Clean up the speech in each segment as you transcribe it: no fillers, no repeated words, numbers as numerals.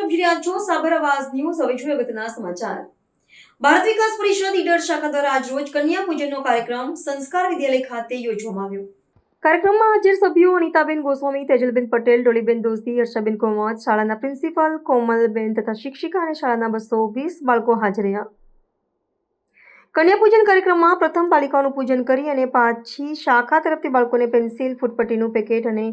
આપ જોઈ રહ્યા છો સાબર આવાજ ન્યૂઝ. હવે જોઈએ અગત્યના સમાચાર. ભારત વિકાસ પરિષદ ઈડર શાખા દ્વારા આજરોજ કન્યા પૂજનનો કાર્યક્રમ સંસ્કાર વિદ્યાલય ખાતે યોજવામાં આવ્યો. કાર્યક્રમમાં હાજર સભ્યો અનિતાબેન ગોસ્વામી, તેજલબેન પટેલ, ડોલીબેન દોશી, હર્ષાબેન કોમત, શાળાના પ્રિન્સિપાલ કોમલબેન તથા શિક્ષિકા અને શાળાના 220 બાળકો હાજર રહ્યા. કન્યા પૂજન કાર્યક્રમમાં પ્રથમ પાલિકાઓનું પૂજન કરી અને પાછી શાખા તરફથી બાળકોને પેન્સિલ, ફૂટપટ્ટીનું પેકેટ અને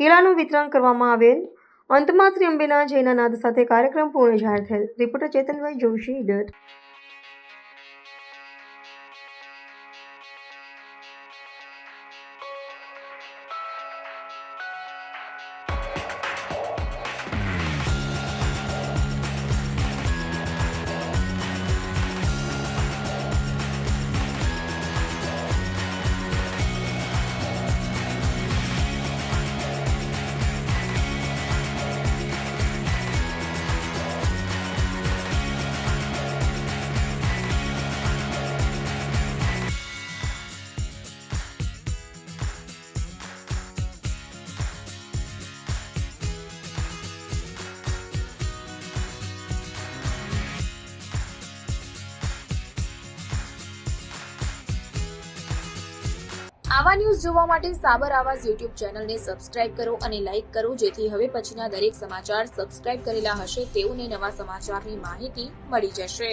કેળાનું વિતરણ કરવામાં આવેલ. અંતમાં શ્રી અંબેના જયના નાદ સાથે કાર્યક્રમ પૂર્ણ જાહેર થયેલ. રિપોર્ટર ચેતનભાઈ જોશી, ઈડર. આવા ન્યૂઝ જોવા માટે સાબર આવાજ યુટ્યુબ ચેનલને સબસ્ક્રાઇબ કરો અને લાઇક કરો, જેથી હવે પછીના દરેક સમાચાર સબસ્ક્રાઇબ કરેલા હશે તેઓને નવા સમાચારની માહિતી મળી જશે.